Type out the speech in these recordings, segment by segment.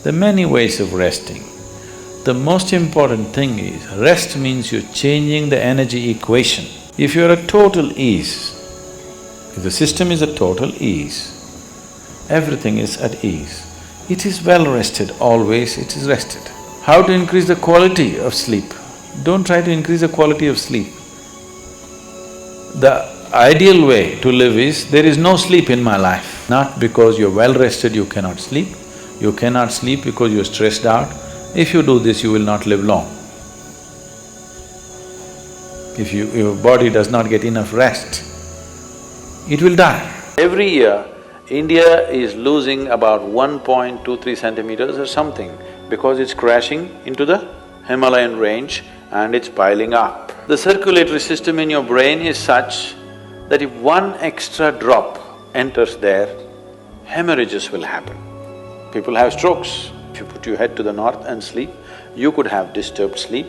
There are many ways of resting. The most important thing is, rest means you're changing the energy equation. If you're at total ease, if the system is at total ease, everything is at ease. It is well rested, always it is rested. How to increase the quality of sleep? Don't try to increase the quality of sleep. The ideal way to live is, there is no sleep in my life. Not because you're well rested you cannot sleep, you cannot sleep because you're stressed out. If you do this, you will not live long. If your body does not get enough rest, it will die. Every year, India is losing about 1.23 centimeters or something because it's crashing into the Himalayan range and it's piling up. The circulatory system in your brain is such that if one extra drop enters there, hemorrhages will happen. People have strokes. If you put your head to the north and sleep, you could have disturbed sleep,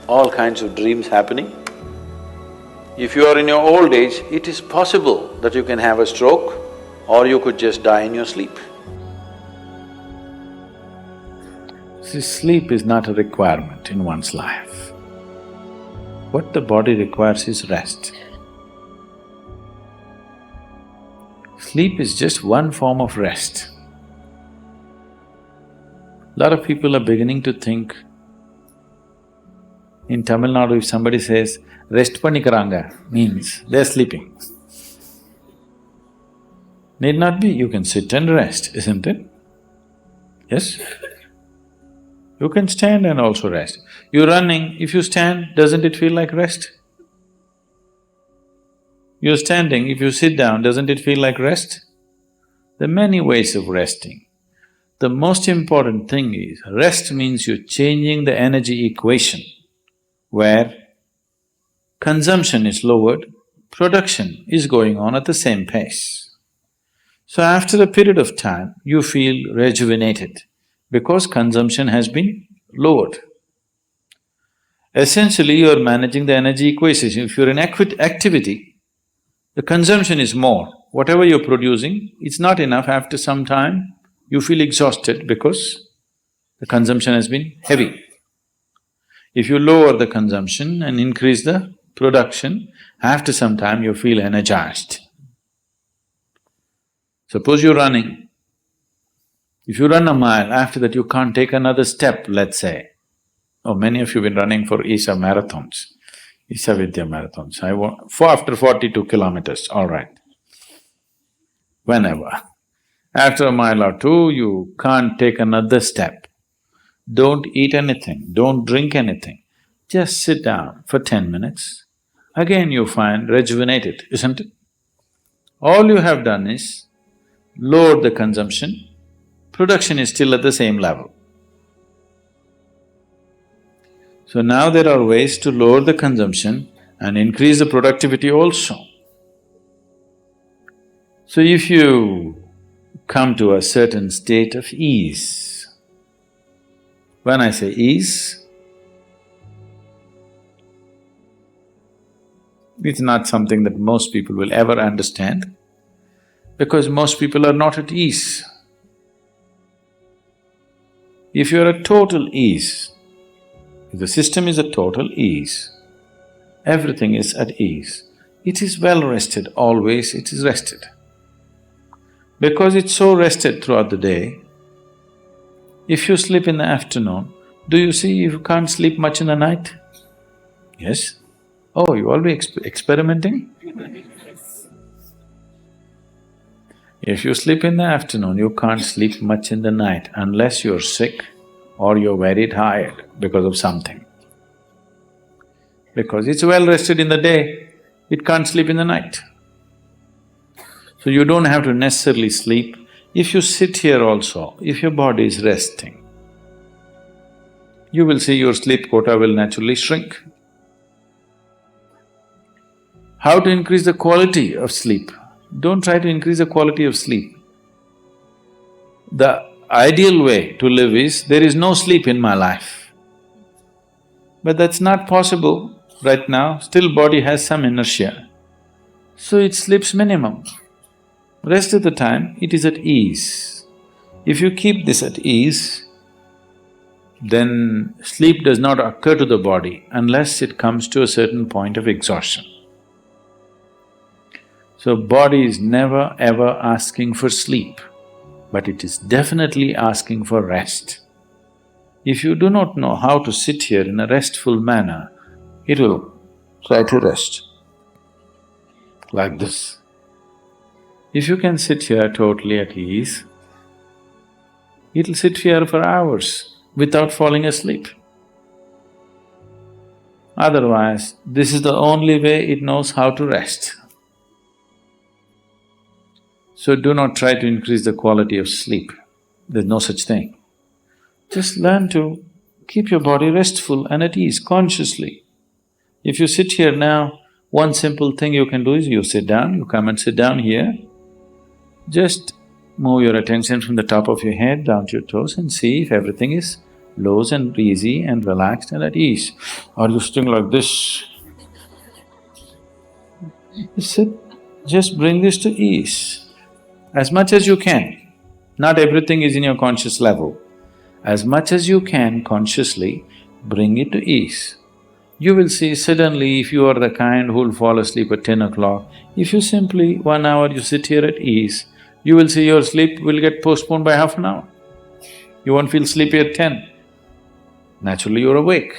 all kinds of dreams happening. If you are in your old age, it is possible that you can have a stroke or you could just die in your sleep. See, sleep is not a requirement in one's life. What the body requires is rest. Sleep is just one form of rest. A lot of people are beginning to think, in Tamil Nadu if somebody says, rest panikaranga, means they're sleeping. Need not be, you can sit and rest, isn't it? Yes? You can stand and also rest. You're running, if you stand, doesn't it feel like rest? You're standing, if you sit down, doesn't it feel like rest? There are many ways of resting. The most important thing is, rest means you're changing the energy equation where consumption is lowered, production is going on at the same pace. So after a period of time, you feel rejuvenated because consumption has been lowered. Essentially, you're managing the energy equation. If you're in activity, the consumption is more. Whatever you're producing, it's not enough. After some time, you feel exhausted because the consumption has been heavy. If you lower the consumption and increase the production, after some time you feel energized. Suppose you're running, if you run a mile, after that you can't take another step, let's say. Oh, many of you have been running for Isa marathons, Isa Vidya marathons. After 42 kilometers, all right. Whenever. After a mile or two, you can't take another step. Don't eat anything, don't drink anything. Just sit down for 10 minutes. Again you find rejuvenated, isn't it? All you have done is lowered the consumption, production is still at the same level. So now there are ways to lower the consumption and increase the productivity also. So if you come to a certain state of ease, when I say ease, it's not something that most people will ever understand because most people are not at ease. If you're at total ease, if the system is at total ease, everything is at ease. It is well rested, always it is rested. Because it's so rested throughout the day, if you sleep in the afternoon, do you see you can't sleep much in the night? Yes? Oh, you always experimenting? If you sleep in the afternoon, you can't sleep much in the night unless you're sick or you're very tired because of something. Because it's well rested in the day, it can't sleep in the night. So you don't have to necessarily sleep. If you sit here also, if your body is resting, you will see your sleep quota will naturally shrink. How to increase the quality of sleep? Don't try to increase the quality of sleep. The ideal way to live is, there is no sleep in my life. But that's not possible right now, still body has some inertia. So it sleeps minimum. Rest of the time, it is at ease. If you keep this at ease, then sleep does not occur to the body unless it comes to a certain point of exhaustion. So body is never ever asking for sleep, but it is definitely asking for rest. If you do not know how to sit here in a restful manner, it will try to rest like this. If you can sit here totally at ease, it'll sit here for hours without falling asleep. Otherwise, this is the only way it knows how to rest. So do not try to increase the quality of sleep, there's no such thing. Just learn to keep your body restful and at ease consciously. If you sit here now, one simple thing you can do is you sit down, you come and sit down here. Just move your attention from the top of your head down to your toes and see if everything is loose and easy and relaxed and at ease. Are you sitting like this? Sit, just bring this to ease as much as you can. Not everything is in your conscious level. As much as you can consciously, bring it to ease. You will see suddenly if you are the kind who will fall asleep at 10 o'clock, if you simply 1 hour you sit here at ease, you will see your sleep will get postponed by half an hour. You won't feel sleepy at 10. Naturally you're awake.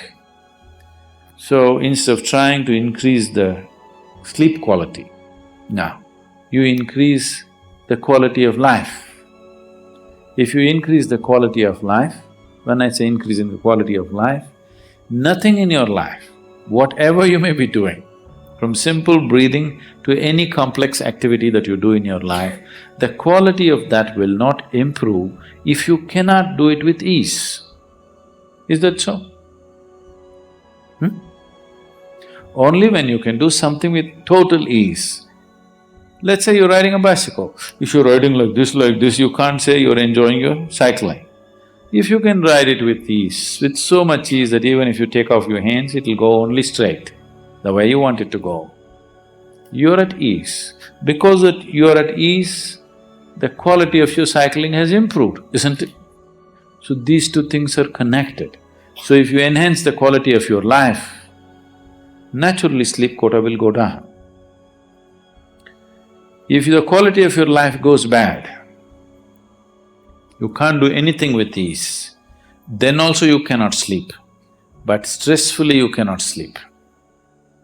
So instead of trying to increase the sleep quality, now you increase the quality of life. If you increase the quality of life, when I say increase in the quality of life, nothing in your life, whatever you may be doing, from simple breathing to any complex activity that you do in your life, the quality of that will not improve if you cannot do it with ease. Is that so? Only when you can do something with total ease. Let's say you're riding a bicycle. If you're riding like this, you can't say you're enjoying your cycling. If you can ride it with ease, with so much ease that even if you take off your hands, it'll go only straight, the way you want it to go. You're at ease. Because that you're at ease, the quality of your cycling has improved, isn't it? So these two things are connected. So if you enhance the quality of your life, naturally sleep quota will go down. If the quality of your life goes bad, you can't do anything with ease, then also you cannot sleep. But stressfully you cannot sleep.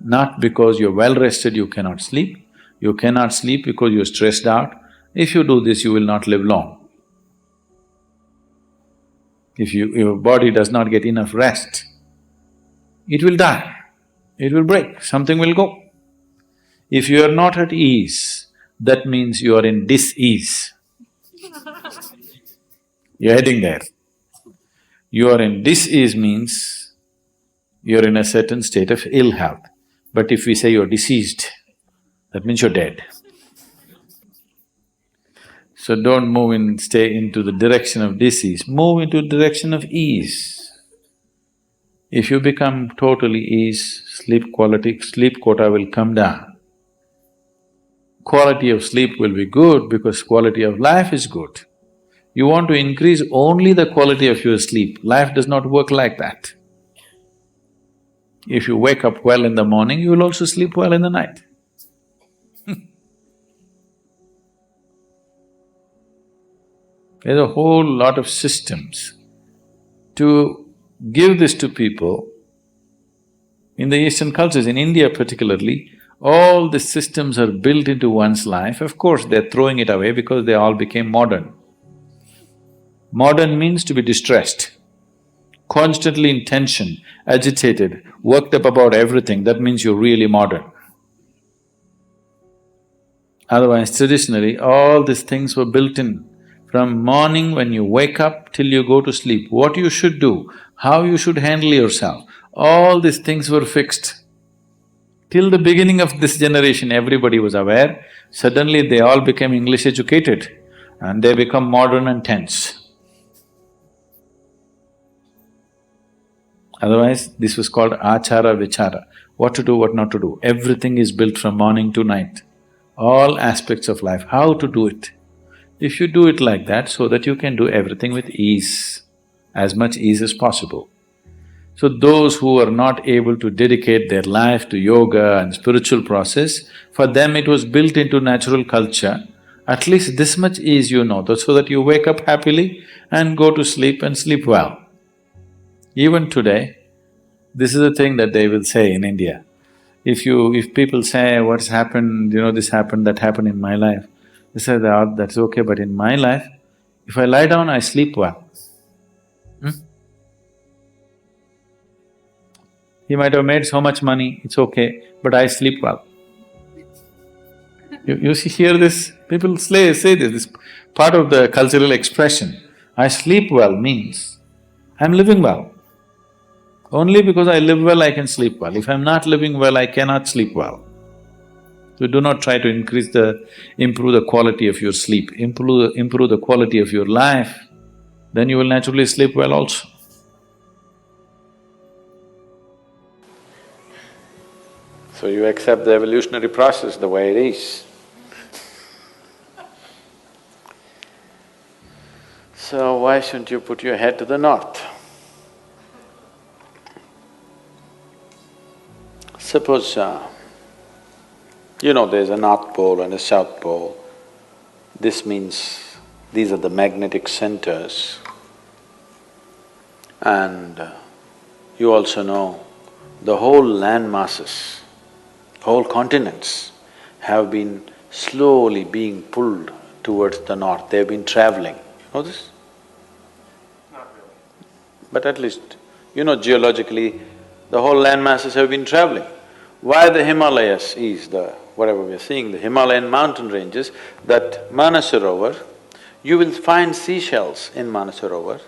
Not because you're well rested you cannot sleep because you're stressed out. If you do this, you will not live long. If your body does not get enough rest, it will die, it will break, something will go. If you are not at ease, that means you are in dis-ease. You're heading there. You are in dis-ease means you're in a certain state of ill health. But if we say you're diseased, that means you're dead. So don't move in… stay into the direction of disease, move into the direction of ease. If you become totally ease, sleep quota will come down. Quality of sleep will be good because quality of life is good. You want to increase only the quality of your sleep, life does not work like that. If you wake up well in the morning, you will also sleep well in the night. There's a whole lot of systems. To give this to people, in the Eastern cultures, in India particularly, all the systems are built into one's life. Of course, they're throwing it away because they all became modern. Modern means to be distressed, constantly in tension, agitated, worked up about everything, that means you're really modern. Otherwise, traditionally, all these things were built in. From morning when you wake up till you go to sleep, what you should do, how you should handle yourself, all these things were fixed. Till the beginning of this generation, everybody was aware, suddenly they all became English educated and they become modern and tense. Otherwise, this was called achara vichara, what to do, what not to do. Everything is built from morning to night, all aspects of life, how to do it. If you do it like that, so that you can do everything with ease, as much ease as possible. So those who are not able to dedicate their life to yoga and spiritual process, for them it was built into natural culture. At least this much ease you know, so that you wake up happily and go to sleep and sleep well. Even today, this is the thing that they will say in India. If people say, what's happened, this happened, that happened in my life, they say, that's okay, but in my life, if I lie down, I sleep well. Hmm? He might have made so much money, it's okay, but I sleep well. You see, hear this, people say this part of the cultural expression. I sleep well means I'm living well. Only because I live well, I can sleep well. If I'm not living well, I cannot sleep well. So do not try to improve the quality of your sleep, improve the quality of your life, then you will naturally sleep well also. So you accept the evolutionary process the way it is. So why shouldn't you put your head to the north? Suppose, there's a North Pole and a South Pole. This means these are the magnetic centers. And you also know the whole land masses, whole continents have been slowly being pulled towards the north. They've been traveling. Know this? Not really. But at least, geologically, the whole land masses have been traveling. Why the Himalayas is whatever we are seeing, the Himalayan mountain ranges, that Manasarovar, you will find seashells in Manasarovar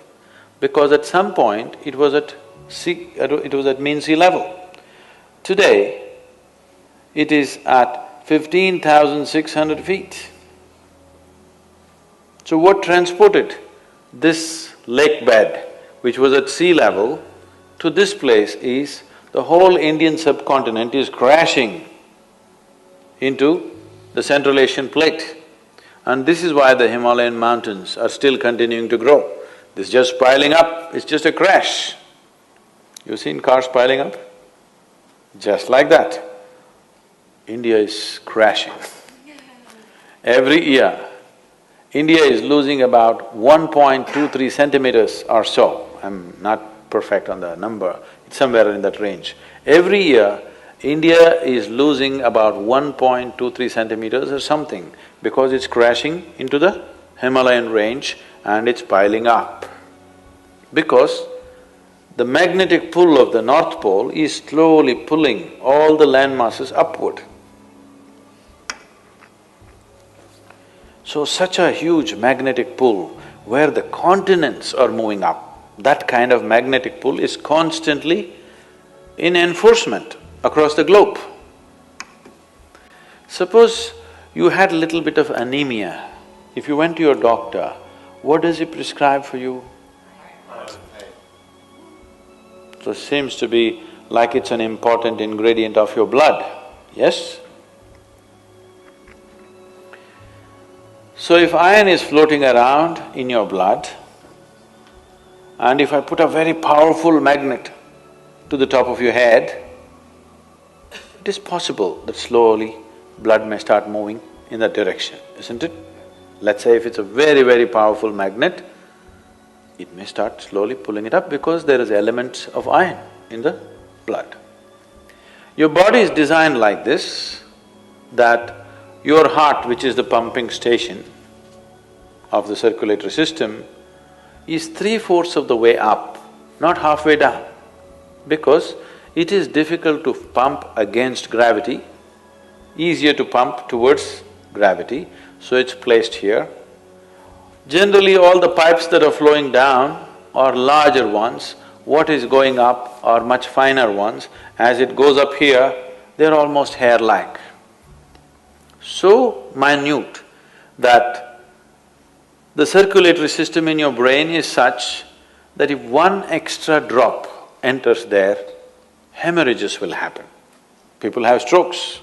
because at some point it was at mean sea level. Today, it is at 15,600 feet. So what transported this lake bed, which was at sea level, to this place is the whole Indian subcontinent is crashing into the Central Asian plate. And this is why the Himalayan mountains are still continuing to grow. This is just piling up, it's just a crash. You've seen cars piling up? Just like that, India is crashing. Every year, India is losing about 1.23 centimeters or so. I'm not perfect on the number, it's somewhere in that range. Every year, India is losing about 1.23 centimeters or something because it's crashing into the Himalayan range and it's piling up. Because the magnetic pull of the North Pole is slowly pulling all the land masses upward. So such a huge magnetic pull where the continents are moving up, that kind of magnetic pull is constantly in enforcement across the globe. Suppose you had a little bit of anemia, if you went to your doctor, what does he prescribe for you? So it seems to be like it's an important ingredient of your blood, yes? So if iron is floating around in your blood, and if I put a very powerful magnet to the top of your head, it is possible that slowly blood may start moving in that direction, isn't it? Let's say if it's a very, very powerful magnet, it may start slowly pulling it up because there is elements of iron in the blood. Your body is designed like this, that your heart, which is the pumping station of the circulatory system, is 3/4 of the way up, not halfway down, because it is difficult to pump against gravity, easier to pump towards gravity, so it's placed here. Generally, all the pipes that are flowing down are larger ones, what is going up are much finer ones. As it goes up here, they're almost hair-like. So minute that the circulatory system in your brain is such that if one extra drop enters there, hemorrhages will happen. People have strokes.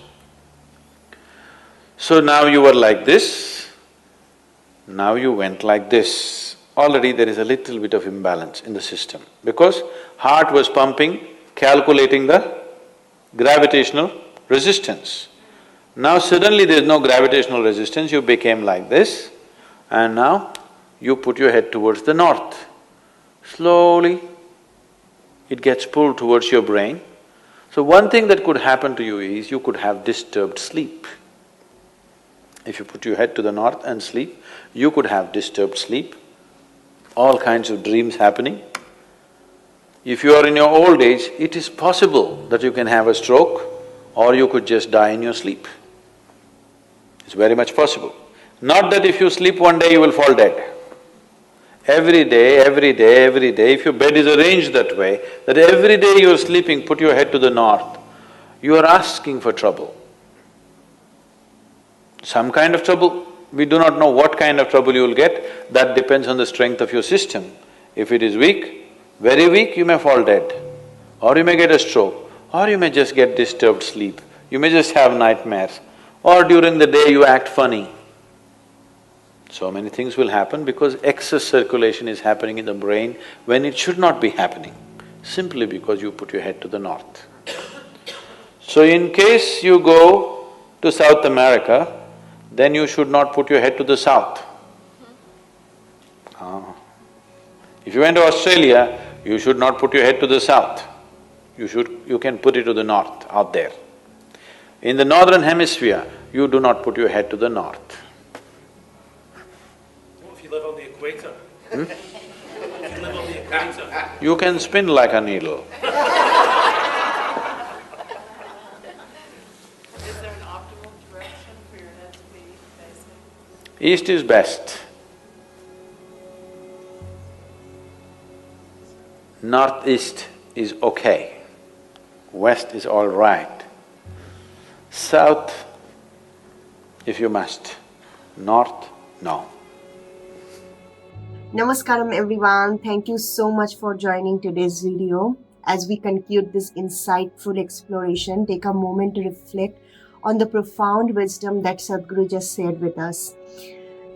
So now you are like this, Now you went like this. Already there is a little bit of imbalance in the system because heart was pumping, calculating the gravitational resistance. Now suddenly there is no gravitational resistance, you became like this, and now you put your head towards the north. Slowly, it gets pulled towards your brain. So one thing that could happen to you is you could have disturbed sleep. If you put your head to the north and sleep, you could have disturbed sleep, all kinds of dreams happening. If you are in your old age, it is possible that you can have a stroke or you could just die in your sleep. It's very much possible. Not that if you sleep one day you will fall dead. Every day, if your bed is arranged that way, that every day you are sleeping, put your head to the north, you are asking for trouble. Some kind of trouble, we do not know what kind of trouble you will get, that depends on the strength of your system. If it is weak, very weak, you may fall dead, or you may get a stroke, or you may just get disturbed sleep, you may just have nightmares, or during the day you act funny. So many things will happen because excess circulation is happening in the brain when it should not be happening, simply because you put your head to the north. So in case you go to South America, then you should not put your head to the south. If you went to Australia, you should not put your head to the south. You can put it to the north, out there. In the northern hemisphere, you do not put your head to the north. What if you live on the equator? If you live on the equator? You can spin like a needle. Is there an optimal direction for your head to be facing? East is best. Northeast is okay. West is all right. South, if you must. North, no. Namaskaram everyone, thank you so much for joining today's video. As we conclude this insightful exploration, take a moment to reflect on the profound wisdom that Sadhguru just shared with us.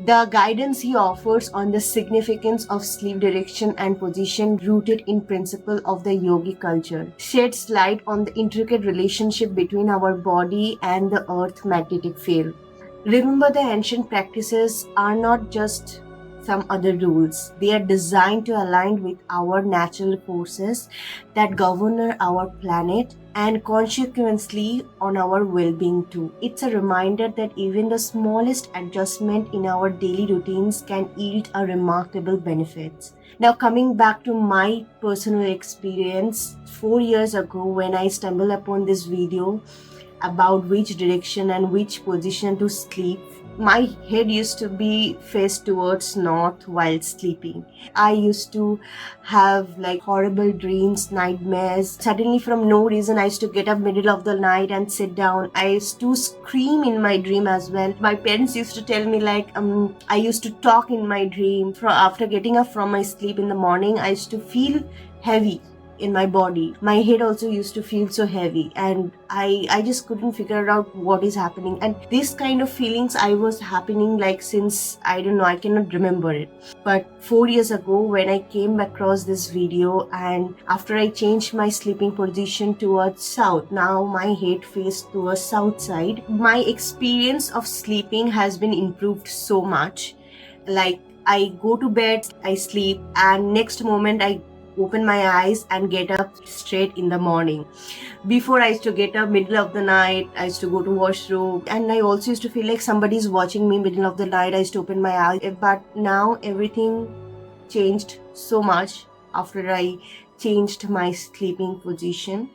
The guidance he offers on the significance of sleep direction and position rooted in principle of the yogic culture sheds light on the intricate relationship between our body and the earth magnetic field. Remember, the ancient practices are not just some other rules. They are designed to align with our natural forces that govern our planet and consequently on our well-being too. It's a reminder that even the smallest adjustment in our daily routines can yield a remarkable benefits. Now, coming back to my personal experience, 4 years ago when I stumbled upon this video about which direction and which position to sleep, my head used to be faced towards north while sleeping. I used to have like horrible dreams, nightmares. Suddenly from no reason I used to get up middle of the night and sit down. I used to scream in my dream as well. My parents used to tell me like I used to talk in my dream. After getting up from my sleep in the morning, I used to feel heavy in my body. My head also used to feel so heavy and I just couldn't figure out what is happening. And this kind of feelings I was happening like since, I don't know, I cannot remember it. But 4 years ago when I came across this video and after I changed my sleeping position towards south, now my head faced towards south side, my experience of sleeping has been improved so much. Like I go to bed, I sleep, and next moment I open my eyes and get up straight in the morning. Before I used to get up middle of the night, I used to go to washroom, and I also used to feel like somebody's watching me middle of the night. I used to open my eyes, but now everything changed so much after I changed my sleeping position.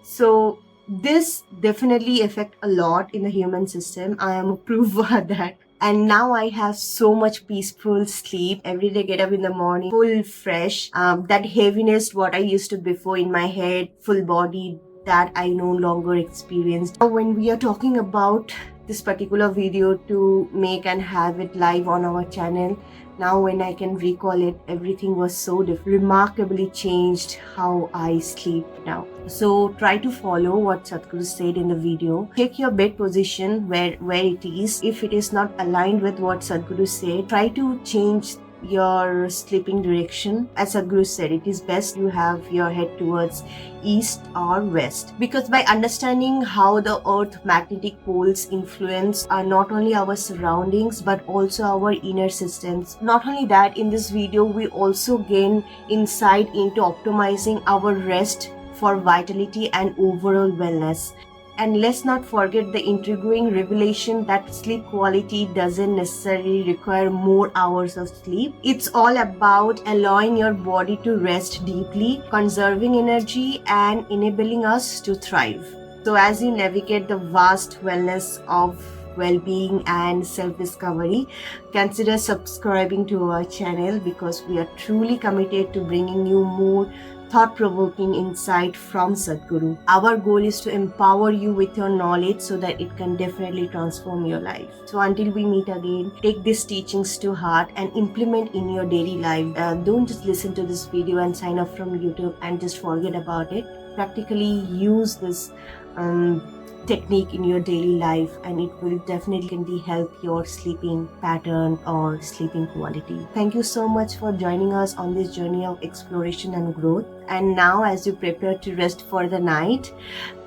So this definitely affect a lot in the human system. I am a proof for that. And now I have so much peaceful sleep. Every day get up in the morning, full fresh. That heaviness, what I used to before in my head, full body, that I no longer experience. Now when we are talking about this particular video to make and have it live on our channel. Now when I can recall it, everything was so remarkably changed how I sleep now. So try to follow what Sadhguru said in the video. Check your bed position where it is. If it is not aligned with what Sadhguru said, try to change your sleeping direction. As Sadhguru said, it is best you have your head towards east or west, because by understanding how the earth magnetic poles influence not only our surroundings but also our inner systems. Not only that, in this video we also gain insight into optimizing our rest for vitality and overall wellness. And let's not forget the intriguing revelation that sleep quality doesn't necessarily require more hours of sleep. It's all about allowing your body to rest deeply, conserving energy, and enabling us to thrive. So as you navigate the vast wellness of well-being and self-discovery, consider subscribing to our channel, because we are truly committed to bringing you more thought-provoking insight from Sadhguru. Our goal is to empower you with your knowledge so that it can definitely transform your life. So until we meet again, take these teachings to heart and implement in your daily life. Don't just listen to this video and sign up from YouTube and just forget about it. Practically use this technique in your daily life, and it will definitely help your sleeping pattern or sleeping quality. Thank you so much for joining us on this journey of exploration and growth. And now, as you prepare to rest for the night,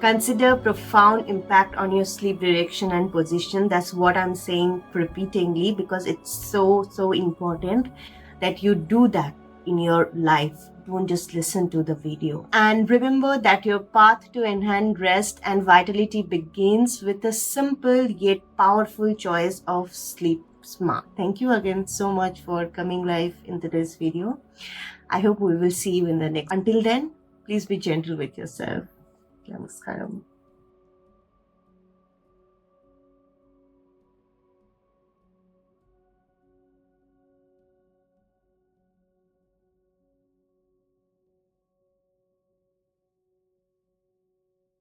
consider profound impact on your sleep direction and position. That's what I'm saying repeatedly, because it's so important that you do that in your life. Don't just listen to the video. And remember that your path to enhance rest and vitality begins with a simple yet powerful choice of sleep smart. Thank you again so much for coming live in today's video. I hope we will see you in the next. Until then, please be gentle with yourself. Namaskaram.